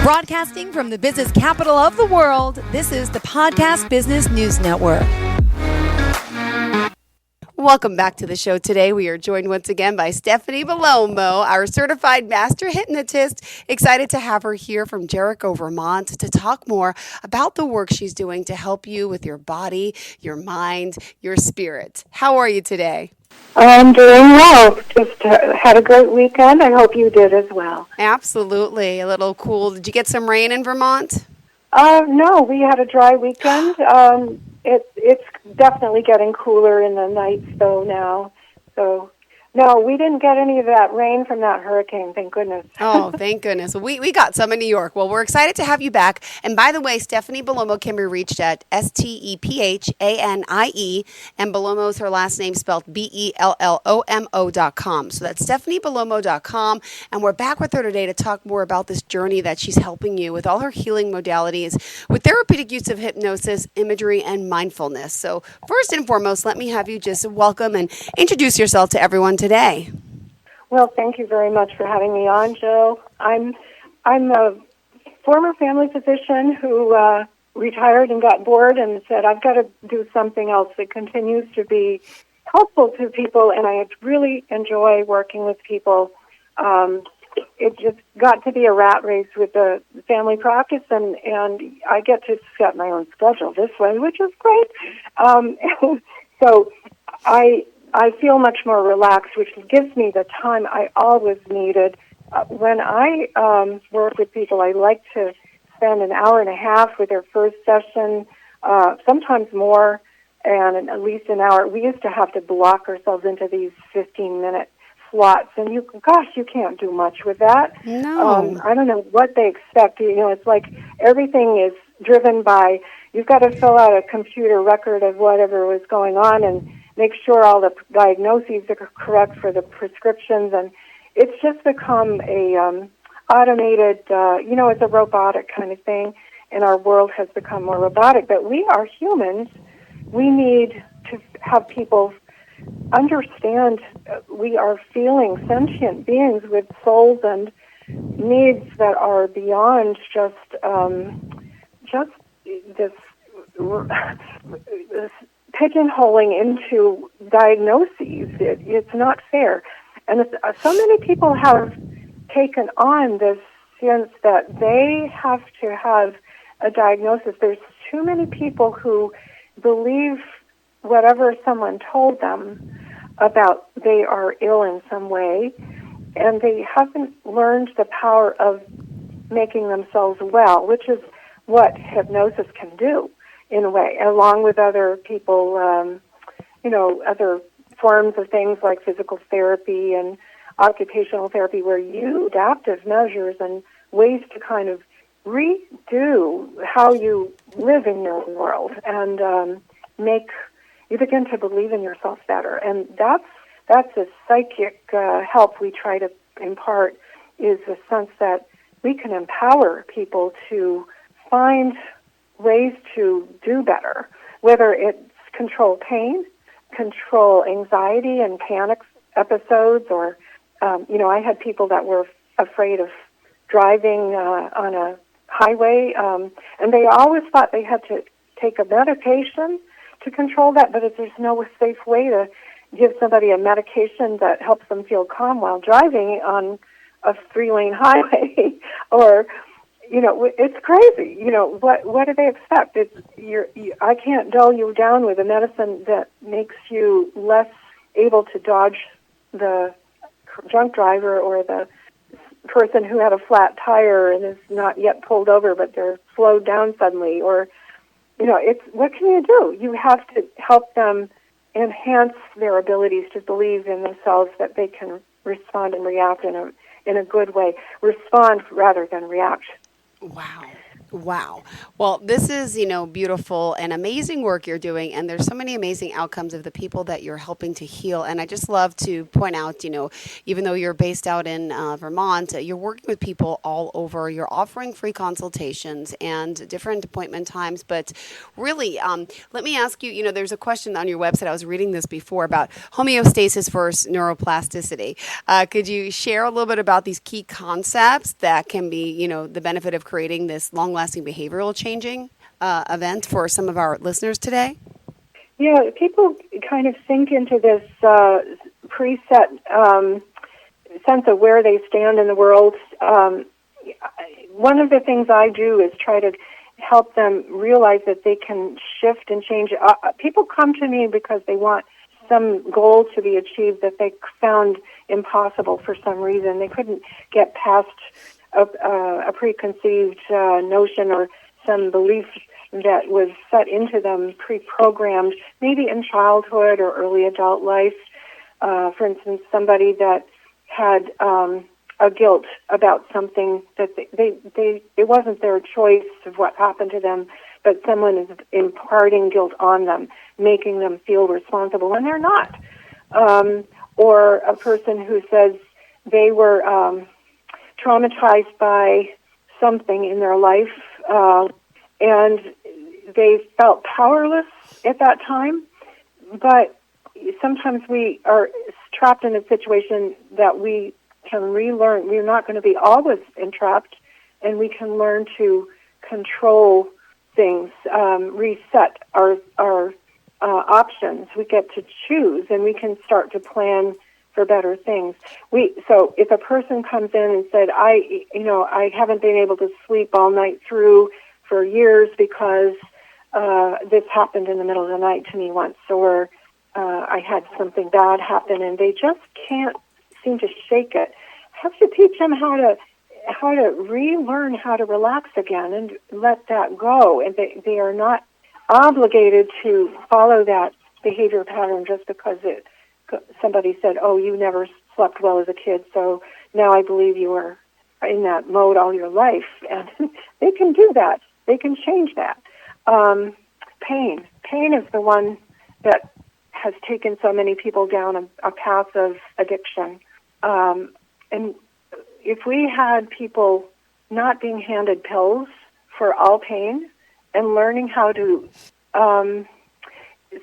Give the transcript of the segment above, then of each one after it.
Broadcasting from the business capital of the world, this is the Podcast Business News Network. Welcome back to the show today. We are joined once again by Stephanie Bellomo, our certified master hypnotist. Excited to have her here from Jericho, Vermont, to talk more about the work she's doing to help you with your body, your mind, your spirit. How are you today? I'm doing well. Just had a great weekend. I hope you did as well. Absolutely. A little cool. Did you get some rain in Vermont? No, we had a dry weekend. It's definitely getting cooler in the nights, though, now. So, no, we didn't get any of that rain from that hurricane, thank goodness. Oh, thank goodness. We got some in New York. Well, we're excited to have you back. And by the way, Stephanie Bellomo can be reached at STEPHANIE, and Bellomo is her last name spelled BELLOMO.com. So that's StephanieBellomo.com. And we're back with her today to talk more about this journey that she's helping you with all her healing modalities, with therapeutic use of hypnosis, imagery, and mindfulness. So first and foremost, let me have you just welcome and introduce yourself to everyone today. Well, thank you very much for having me on, Jill. I'm a former family physician who retired and got bored and said, I've got to do something else that continues to be helpful to people, and I really enjoy working with people. It just got to be a rat race with the family practice, and I get to set my own schedule this way, which is great. So I feel much more relaxed, which gives me the time I always needed. When I work with people, I like to spend an hour and a half with their first session, sometimes more, and at least an hour. We used to have to block ourselves into these 15-minute slots, and you can't do much with that. No. I don't know what they expect. It's like everything is driven by, you've got to fill out a computer record of whatever was going on and make sure all the diagnoses are correct for the prescriptions, and it's just become a automated, it's a robotic kind of thing, and our world has become more robotic. But we are humans. We need to have people understand we are feeling sentient beings with souls and needs that are beyond just this pigeonholing into diagnoses. It's not fair. And so many people have taken on this sense that they have to have a diagnosis. There's too many people who believe whatever someone told them about they are ill in some way, and they haven't learned the power of making themselves well, which is what hypnosis can do, in a way, along with other people, other forms of things like physical therapy and occupational therapy, where you adaptive measures and ways to kind of redo how you live in your world and you begin to believe in yourself better. And that's a psychic help we try to impart, is the sense that we can empower people to find ways to do better, whether it's control pain, control anxiety and panic episodes, or, I had people that were afraid of driving on a highway, and they always thought they had to take a medication to control that, but if there's no safe way to give somebody a medication that helps them feel calm while driving on a 3-lane highway, or it's crazy. What do they expect? I can't dull you down with a medicine that makes you less able to dodge the drunk driver or the person who had a flat tire and is not yet pulled over, but they're slowed down suddenly. Or, it's what can you do? You have to help them enhance their abilities to believe in themselves, that they can respond and react in a good way. Respond rather than react. Wow. Wow. Well, this is, beautiful and amazing work you're doing. And there's so many amazing outcomes of the people that you're helping to heal. And I just love to point out, even though you're based out in Vermont, you're working with people all over. You're offering free consultations and different appointment times. But really, let me ask you, there's a question on your website. I was reading this before about homeostasis versus neuroplasticity. Could you share a little bit about these key concepts that can be, the benefit of creating this long-lasting behavioral changing event for some of our listeners today? Yeah, people kind of sink into this preset sense of where they stand in the world. One of the things I do is try to help them realize that they can shift and change. People come to me because they want some goal to be achieved that they found impossible for some reason. They couldn't get past a preconceived notion or some belief that was set into them, pre-programmed, maybe in childhood or early adult life. For instance, somebody that had a guilt about something that it wasn't their choice of what happened to them, but someone is imparting guilt on them, making them feel responsible when they're not. Or a person who says they were traumatized by something in their life, and they felt powerless at that time. But sometimes we are trapped in a situation that we can relearn. We're not going to be always entrapped, and we can learn to control things, reset our options. We get to choose, and we can start to plan for better things. So if a person comes in and said, I haven't been able to sleep all night through for years because this happened in the middle of the night to me once, or I had something bad happen, and they just can't seem to shake it. I have to teach them how to relearn how to relax again and let that go. And they are not obligated to follow that behavior pattern just because somebody said, oh, you never slept well as a kid, so now I believe you were in that mode all your life. And they can do that. They can change that. Pain. Pain is the one that has taken so many people down a path of addiction. And if we had people not being handed pills for all pain and learning how to,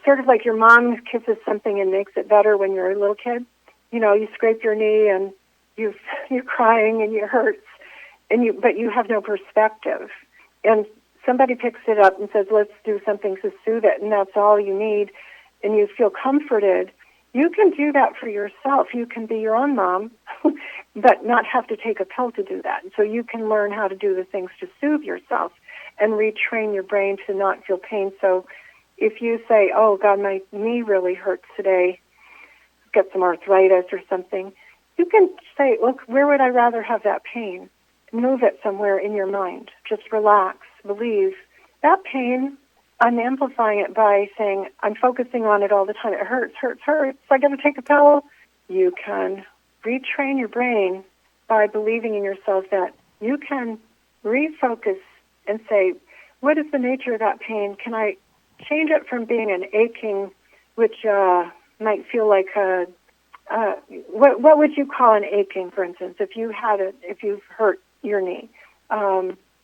sort of like your mom kisses something and makes it better when you're a little kid, you scrape your knee and you're crying and it hurts, but you have no perspective. And somebody picks it up and says, let's do something to soothe it, and that's all you need, and you feel comforted. You can do that for yourself. You can be your own mom, but not have to take a pill to do that. So you can learn how to do the things to soothe yourself and retrain your brain to not feel pain. So if you say, oh, God, my knee really hurts today, get some arthritis or something, you can say, look, where would I rather have that pain? Move it somewhere in your mind. Just relax, believe. That pain, I'm amplifying it by saying, I'm focusing on it all the time. It hurts, hurts, hurts. I got to take a pill. You can retrain your brain by believing in yourself that you can refocus and say, what is the nature of that pain? Can I change it from being an aching, which might feel like what would you call an aching, for instance, if you've hurt your knee?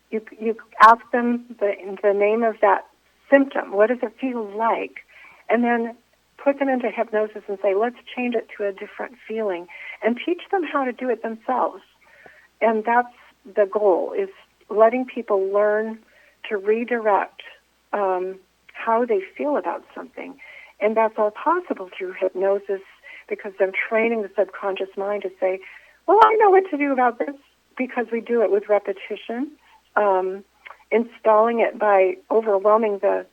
You ask them the name of that symptom. What does it feel like? And then put them into hypnosis and say, let's change it to a different feeling, and teach them how to do it themselves. And that's the goal, is letting people learn to redirect how they feel about something. And that's all possible through hypnosis, because I'm training the subconscious mind to say, well, I know what to do about this, because we do it with repetition, installing it by overwhelming the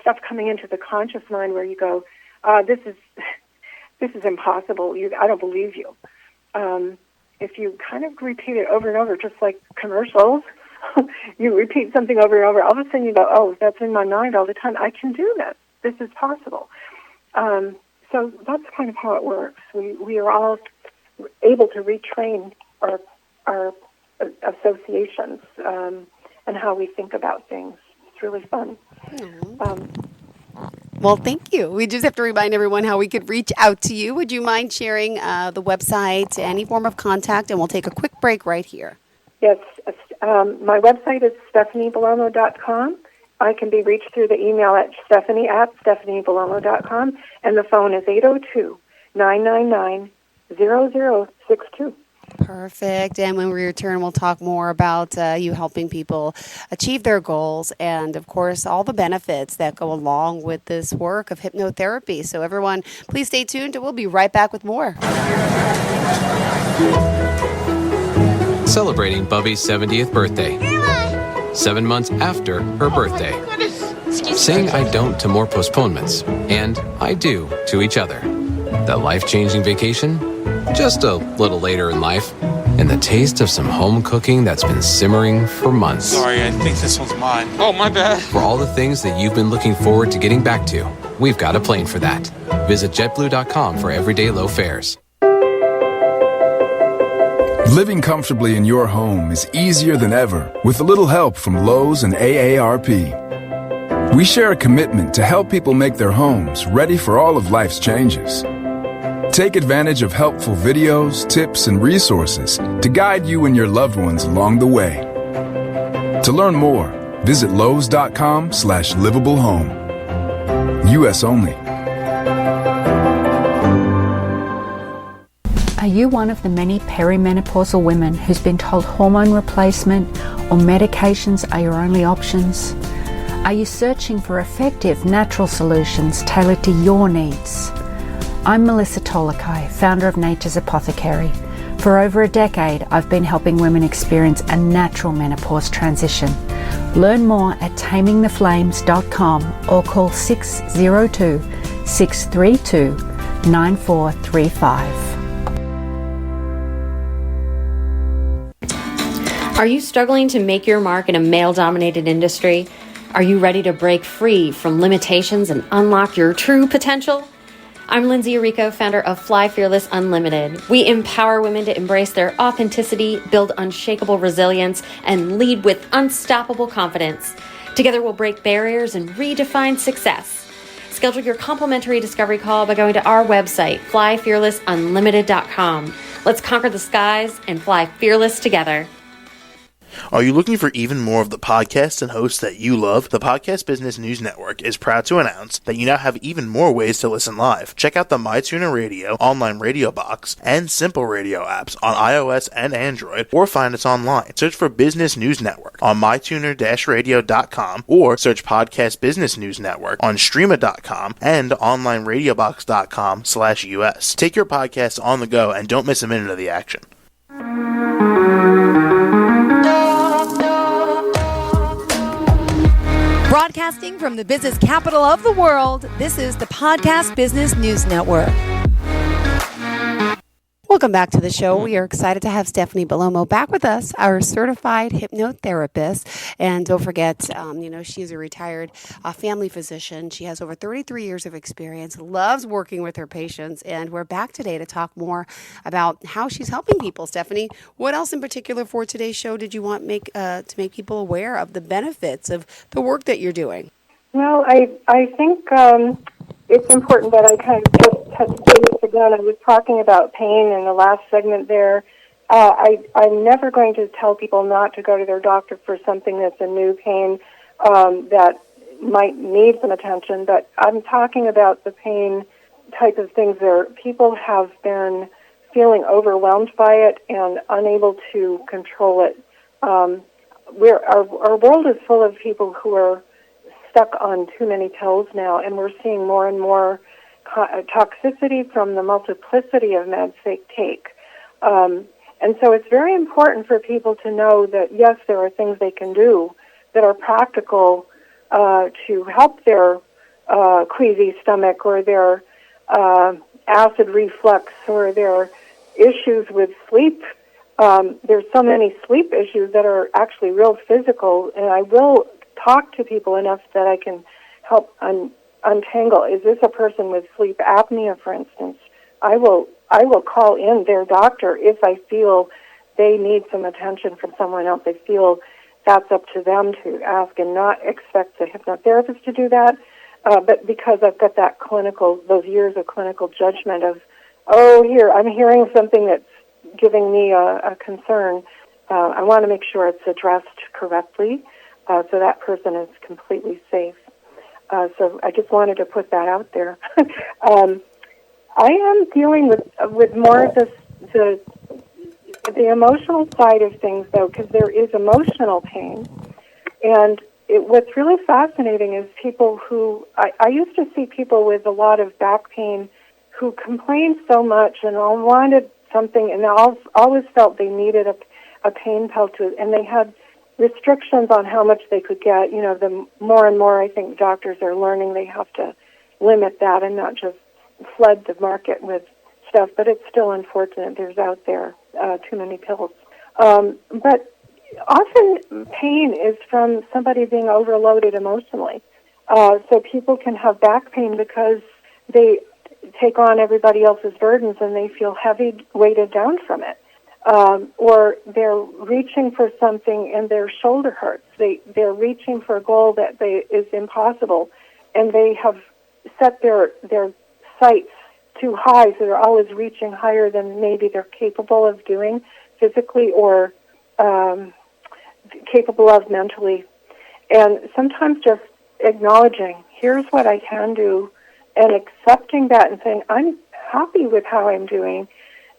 stuff coming into the conscious mind, where you go, this is impossible. I don't believe you. If you kind of repeat it over and over, just like commercials, you repeat something over and over, all of a sudden you go, oh, that's in my mind all the time. I can do this. This is possible. So that's kind of how it works. We are all able to retrain our associations. And and how we think about things. It's really fun. Well, thank you. We just have to remind everyone how we could reach out to you. Would you mind sharing the website, any form of contact, and we'll take a quick break right here. Yes, my website is stephaniebellomo.com. I can be reached through the email at stephanie@stephaniebellomo.com, and the phone is 802-999-0062. Perfect. And when we return, we'll talk more about you helping people achieve their goals and, of course, all the benefits that go along with this work of hypnotherapy. So, everyone, please stay tuned, and we'll be right back with more. Celebrating Bubby's 70th birthday. 7 months after her birthday. Saying I don't to more postponements, and I do to each other. The life-changing vacation? Just a little later in life. And the taste of some home cooking that's been simmering for months. Sorry, I think this one's mine. Oh, my bad. For all the things that you've been looking forward to getting back to, we've got a plane for that. Visit JetBlue.com for everyday low fares. Living comfortably in your home is easier than ever with a little help from Lowe's and AARP. We share a commitment to help people make their homes ready for all of life's changes. Take advantage of helpful videos, tips, and resources to guide you and your loved ones along the way. To learn more, visit lowes.com/livablehome. U.S. only. Are you one of the many perimenopausal women who's been told hormone replacement or medications are your only options? Are you searching for effective natural solutions tailored to your needs? I'm Melissa Tolokai, founder of Nature's Apothecary. For over a decade, I've been helping women experience a natural menopause transition. Learn more at tamingtheflames.com or call 602-632-9435. Are you struggling to make your mark in a male-dominated industry? Are you ready to break free from limitations and unlock your true potential? I'm Lindsay Arico, founder of Fly Fearless Unlimited. We empower women to embrace their authenticity, build unshakable resilience, and lead with unstoppable confidence. Together we'll break barriers and redefine success. Schedule your complimentary discovery call by going to our website, flyfearlessunlimited.com. Let's conquer the skies and fly fearless together. Are you looking for even more of the podcasts and hosts that you love? The Podcast Business News Network is proud to announce that you now have even more ways to listen live. Check out the mytuner-radio, onlineradiobox, and simpleradio apps on iOS and Android, or find us online. Search for Business News Network on mytuner-radio.com, or search Podcast Business News Network on streama.com and onlineradiobox.com/US. Take your podcast on the go and don't miss a minute of the action. Broadcasting from the business capital of the world, this is the Podcast Business News Network. Welcome back to the show. We are excited to have Stephanie Bellomo back with us, our certified hypnotherapist. And don't forget, she's a retired family physician. She has over 33 years of experience, loves working with her patients. And we're back today to talk more about how she's helping people. Stephanie, what else in particular for today's show did you want to make people aware of the benefits of the work that you're doing? Well, I think it's important that I kind of just touch base again. I was talking about pain in the last segment there. I'm never going to tell people not to go to their doctor for something that's a new pain that might need some attention, but I'm talking about the pain type of things where people have been feeling overwhelmed by it and unable to control it. Our world is full of people who are stuck on too many pills now, and we're seeing more and more toxicity from the multiplicity of meds they take. And so it's very important for people to know that, yes, there are things they can do that are practical to help their queasy stomach or their acid reflux or their issues with sleep. There's so many sleep issues that are actually real physical, and I will talk to people enough that I can help untangle. Is this a person with sleep apnea, for instance? I will call in their doctor if I feel they need some attention from someone else. I feel that's up to them to ask and not expect the hypnotherapist to do that. But because I've got those years of clinical judgment of, here, I'm hearing something that's giving me a concern, I want to make sure it's addressed correctly so that person is completely safe. So I just wanted to put that out there. I am dealing with more of the emotional side of things, though, because there is emotional pain. And what's really fascinating is people who, I used to see people with a lot of back pain who complained so much and all wanted something, and always felt they needed a pain pill and they had restrictions on how much they could get. You know, the more and more I think doctors are learning they have to limit that and not just flood the market with stuff, but it's still unfortunate there's out there too many pills. But often pain is from somebody being overloaded emotionally. So people can have back pain because they take on everybody else's burdens and they feel heavy, weighted down from it. Or they're reaching for something and their shoulder hurts. They're reaching for a goal that is impossible, and they have set their sights too high, so they're always reaching higher than maybe they're capable of doing physically or capable of mentally. And sometimes just acknowledging, here's what I can do, and accepting that and saying, I'm happy with how I'm doing,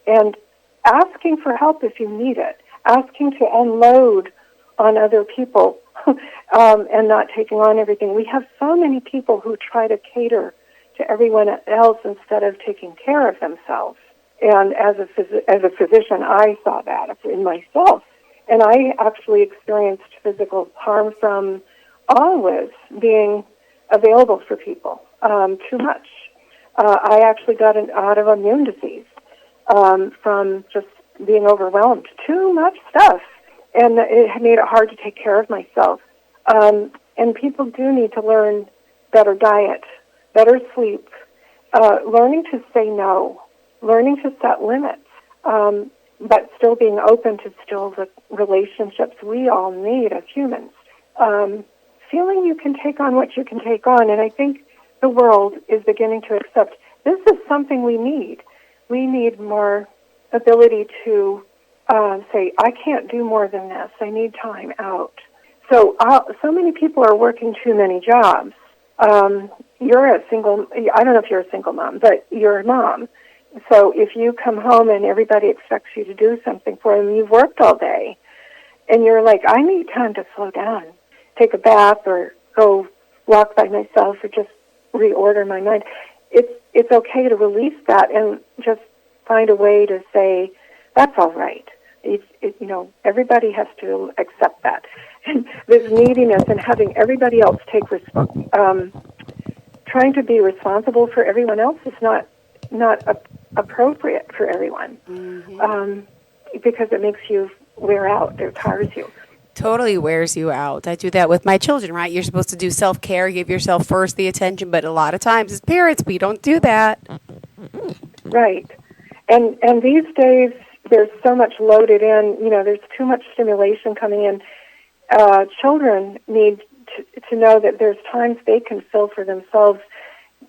and asking for help if you need it, asking to unload on other people and not taking on everything. We have so many people who try to cater to everyone else instead of taking care of themselves. And as a physician, I saw that in myself. And I actually experienced physical harm from always being available for people too much. I actually got an autoimmune disease from just being overwhelmed. Too much stuff. And it made it hard to take care of myself. And people do need to learn better diet, better sleep, learning to say no, learning to set limits, but still being open to still the relationships we all need as humans. Feeling you can take on what you can take on, and I think the world is beginning to accept this is something we need. We need more ability to say, I can't do more than this. I need time out. So many people are working too many jobs. You're a single, I don't know if you're a single mom, but you're a mom. So if you come home and everybody expects you to do something for them, you've worked all day, and you're like, I need time to slow down, take a bath or go walk by myself or just reorder my mind. It's okay to release that and just find a way to say, that's all right. Everybody has to accept that. And this neediness and having everybody else take trying to be responsible for everyone else is not appropriate for everyone, because it makes you wear out. It tires you. Totally wears you out. I do that with my children, right? You're supposed to do self-care, give yourself first the attention, but a lot of times as parents, we don't do that. Right. And these days, there's so much loaded in, there's too much stimulation coming in. Children need to know that there's times they can fill for themselves.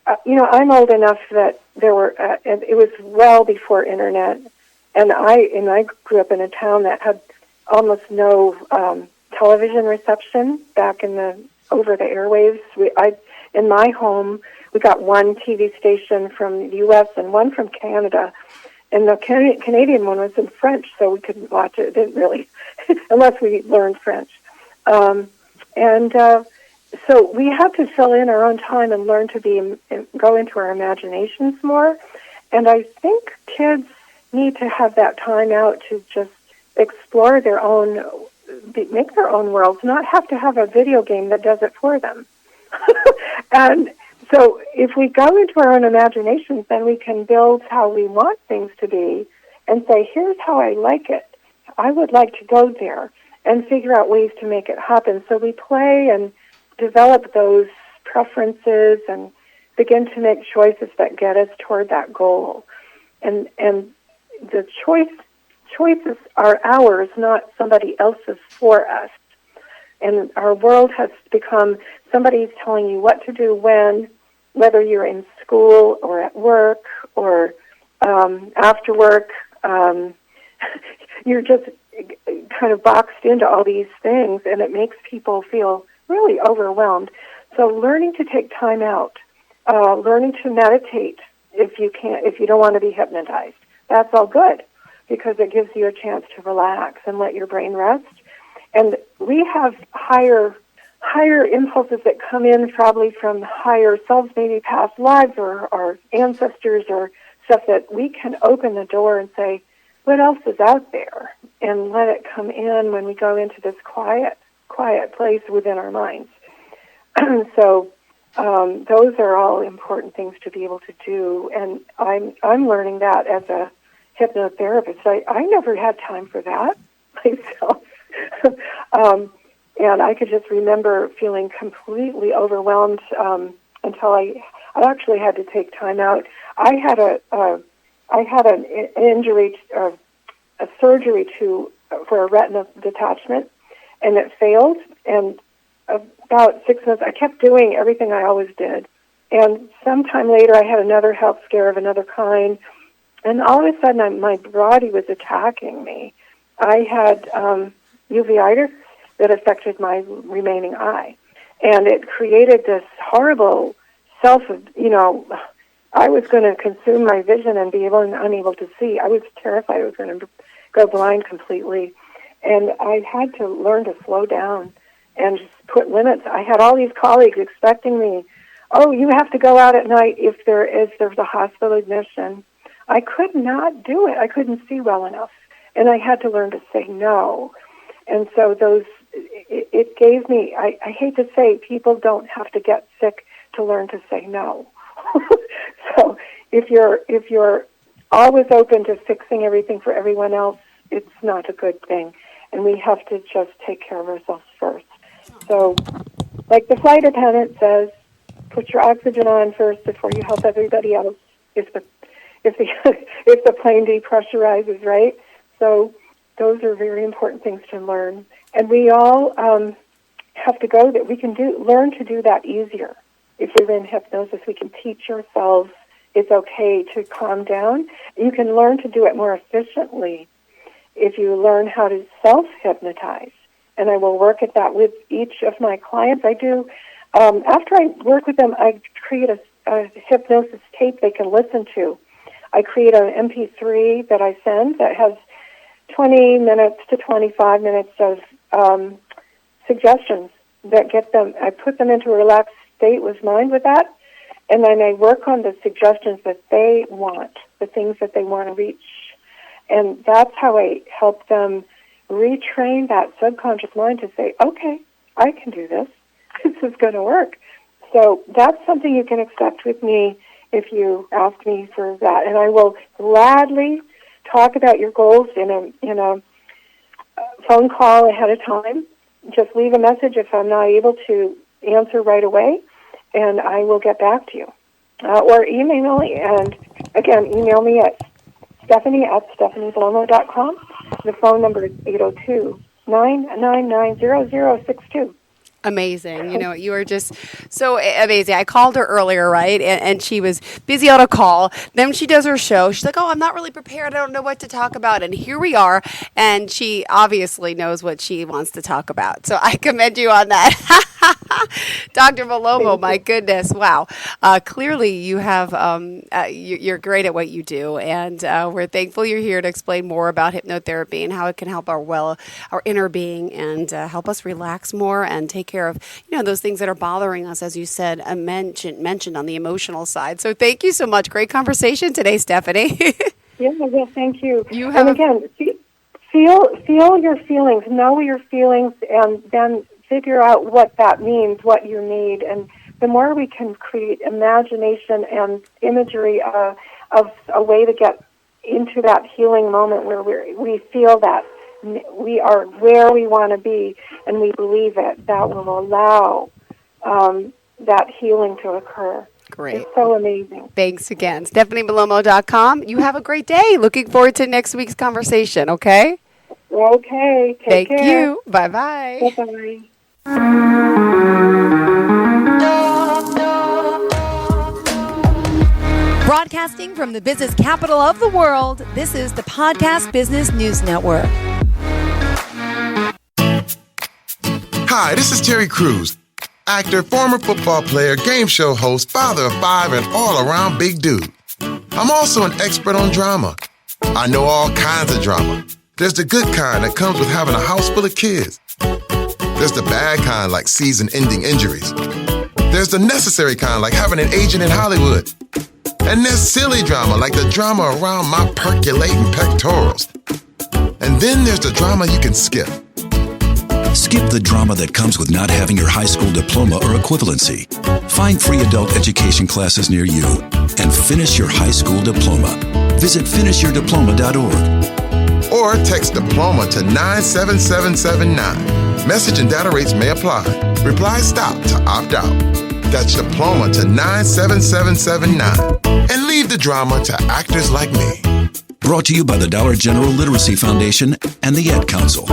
I'm old enough that there were, it was well before internet, and I grew up in a town that had almost no television reception back in over the airwaves. In my home, we got one TV station from the U.S. and one from Canada, and the Canadian one was in French, so we couldn't watch it. It didn't really, unless we learned French. So we have to fill in our own time and learn to go into our imaginations more. And I think kids need to have that time out to just explore their own, make their own worlds, not have to have a video game that does it for them. And so if we go into our own imaginations, then we can build how we want things to be and say, here's how I like it. I would like to go there, and figure out ways to make it happen. So we play and develop those preferences and begin to make choices that get us toward that goal. And the choices are ours, not somebody else's for us. And our world has become somebody's telling you what to do when, whether you're in school or at work or after work. You're just kind of boxed into all these things, and it makes people feel really overwhelmed. So learning to take time out, learning to meditate if you don't want to be hypnotized, that's all good, because it gives you a chance to relax and let your brain rest. And we have higher impulses that come in probably from higher selves, maybe past lives or our ancestors or stuff, that we can open the door and say, what else is out there? And let it come in when we go into this quiet place within our minds. So those are all important things to be able to do. And I'm learning that as a hypnotherapist. I never had time for that myself. And I could just remember feeling completely overwhelmed until I actually had to take time out. I had an injury, a surgery for a retina detachment, and it failed. And about 6 months, I kept doing everything I always did. And sometime later, I had another health scare of another kind, and all of a sudden, my body was attacking me. I had uveitis that affected my remaining eye, and it created this horrible I was going to consume my vision and be unable to see. I was terrified I was going to go blind completely, and I had to learn to slow down and just put limits. I had all these colleagues expecting me, you have to go out at night if there's a hospital admission. I could not do it. I couldn't see well enough, and I had to learn to say no. And so it gave me, I hate to say, people don't have to get sick to learn to say no. So if you're always open to fixing everything for everyone else, it's not a good thing. And we have to just take care of ourselves first. So, like the flight attendant says, put your oxygen on first before you help everybody else. If the plane depressurizes, right? So those are very important things to learn, and we all have to go that we can learn to do that easier. If you're in hypnosis, we can teach ourselves it's okay to calm down. You can learn to do it more efficiently if you learn how to self-hypnotize. And I will work at that with each of my clients. I do. After I work with them, I create a hypnosis tape they can listen to. I create an MP3 that I send that has 20 minutes to 25 minutes of suggestions that get them. I put them into a relaxed state with mind with that, and then I work on the suggestions that they want, the things that they want to reach. And that's how I help them retrain that subconscious mind to say, okay, I can do this. This is going to work. So that's something you can expect with me if you ask me for that. And I will gladly talk about your goals in a phone call ahead of time. Just leave a message if I'm not able to answer right away, and I will get back to you. Or email me, and again, email me at Stephanie@stephaniebellomo.com. The phone number is 802-999-0062. Amazing. You are just so amazing. I called her earlier, right? And she was busy on a call. Then she does her show. She's like, I'm not really prepared. I don't know what to talk about. And here we are. And she obviously knows what she wants to talk about. So I commend you on that. Dr. Bellomo, my goodness. Wow. Clearly you have, you're great at what you do. And we're thankful you're here to explain more about hypnotherapy and how it can help our inner being and help us relax more and take care of, those things that are bothering us, as you said, mentioned on the emotional side. So thank you so much. Great conversation today, Stephanie. Yeah, well, thank you. And again, feel your feelings, know your feelings, and then figure out what that means, what you need. And the more we can create imagination and imagery of a way to get into that healing moment where we feel that we are where we want to be and we believe it, that will allow that healing to occur. Great. It's so amazing. Thanks again. StephanieBellomo.com. You have a great day. Looking forward to next week's conversation, okay? Okay. Take care. Thank you. Bye-bye. Bye-bye. Broadcasting from the business capital of the world, this is the Podcast Business News Network. Hi, this is Terry Crews, actor, former football player, game show host, father of 5, and all-around big dude. I'm also an expert on drama. I know all kinds of drama. There's the good kind that comes with having a house full of kids. There's the bad kind like season-ending injuries. There's the necessary kind like having an agent in Hollywood. And there's silly drama like the drama around my percolating pectorals. And then there's the drama you can skip. Skip the drama that comes with not having your high school diploma or equivalency. Find free adult education classes near you and finish your high school diploma. Visit finishyourdiploma.org. Or text diploma to 97779. Message and data rates may apply. Reply STOP to opt out. That's diploma to 97779. And leave the drama to actors like me. Brought to you by the Dollar General Literacy Foundation and the Ad Council.